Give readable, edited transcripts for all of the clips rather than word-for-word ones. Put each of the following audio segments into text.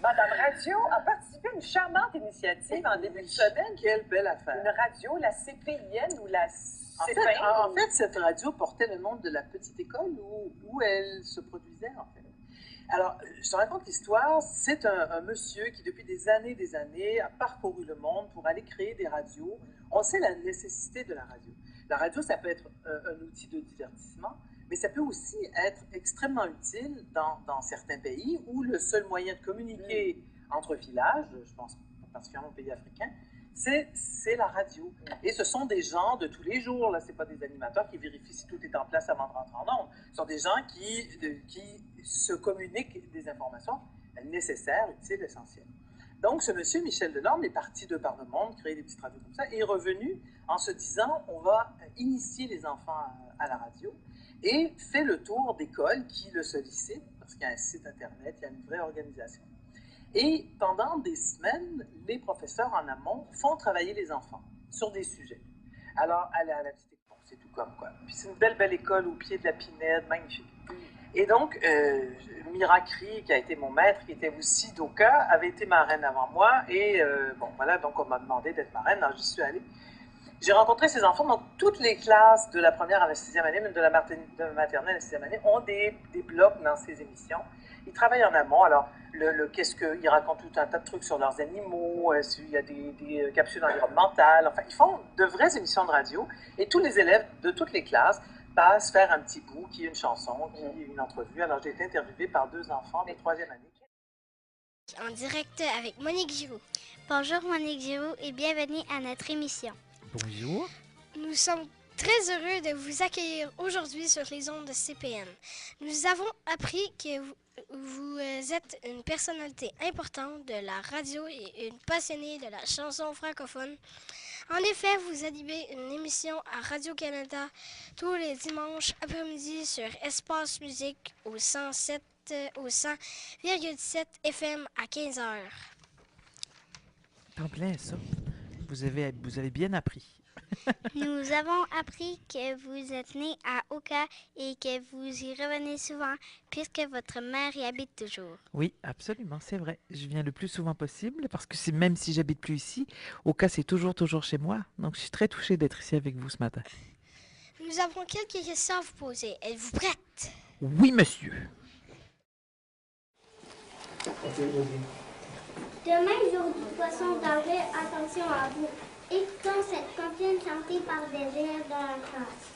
Madame Radio a participé à une charmante initiative en début de semaine. Quelle belle affaire. Une radio, la CPIN ou la En fait, cette radio portait le nom de la petite école où elle se produisait, en fait. Alors, je te raconte l'histoire. C'est un monsieur qui, depuis des années, a parcouru le monde pour aller créer des radios. On sait la nécessité de la radio. La radio, ça peut être un outil de divertissement, mais ça peut aussi être extrêmement utile dans certains pays où le seul moyen de communiquer entre villages, je pense particulièrement aux pays africains, c'est la radio. Et ce sont des gens de tous les jours, là, ce pas des animateurs qui vérifient si tout est en place avant de rentrer en ondes. Ce sont des gens qui se communiquent des informations nécessaires, utiles, essentielles. Donc, ce monsieur, Michel Delorme, est parti de par le monde, créer des petites radios comme ça, et est revenu en se disant, on va initier les enfants à la radio, et fait le tour d'écoles qui le sollicitent, parce qu'il y a un site Internet, il y a une vraie organisation. Et pendant des semaines, les professeurs en amont font travailler les enfants sur des sujets. Alors, aller à la petite école, c'est tout comme quoi. Puis c'est une belle école au pied de la Pinède, magnifique. Et donc, Miracri, qui a été mon maître, qui était aussi d'Oka, avait été marraine avant moi. Et bon, voilà, donc on m'a demandé d'être marraine, alors j'y suis allée. J'ai rencontré ces enfants, donc toutes les classes de la première à la sixième année, même de la maternelle à la sixième année, ont des blocs dans ces émissions. Ils travaillent en amont, alors ils racontent tout un tas de trucs sur leurs animaux, il y a des capsules environnementales, enfin ils font de vraies émissions de radio, et tous les élèves de toutes les classes passent faire un petit bout, qui est une chanson, qui est une entrevue. Alors j'ai été interviewée par 2 enfants de troisième année. En direct avec Monique Giroux. Bonjour Monique Giroux et bienvenue à notre émission. Bonjour. Nous sommes très heureux de vous accueillir aujourd'hui sur les ondes de CPN. Nous avons appris que vous êtes une personnalité importante de la radio et une passionnée de la chanson francophone. En effet, vous animez une émission à Radio-Canada tous les dimanches après-midi sur Espace Musique au 100,7 FM à 15h. En plein ça. Vous avez bien appris. Nous avons appris que vous êtes né à Oka et que vous y revenez souvent puisque votre mère y habite toujours. Oui, absolument, c'est vrai. Je viens le plus souvent possible parce que même si j'habite plus ici, Oka c'est toujours chez moi. Donc je suis très touchée d'être ici avec vous ce matin. Nous avons quelques questions à vous poser. Êtes-vous prête? Oui, monsieur. Demain, jour du poisson d'argent, attention à vous. Écoutons cette comptine chantée par des élèves dans la classe.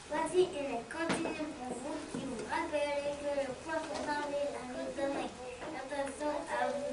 Voici une comptine pour vous qui vous rappelle que le poisson d'argent arrive demain. Attention à vous.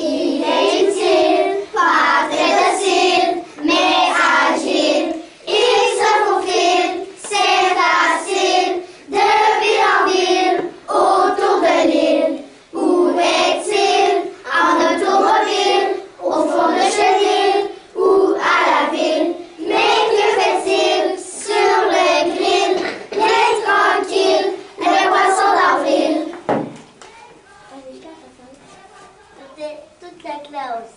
Il est utile, pas très docile, mais agile. Il se faufile, c'est facile, de ville en ville, autour de l'île. Où est-il? En automobile, au fond de chenille, ou à la ville. Mais que fait-il sur le grill? Bien tranquille, le poisson d'avril. C'était toute la classe.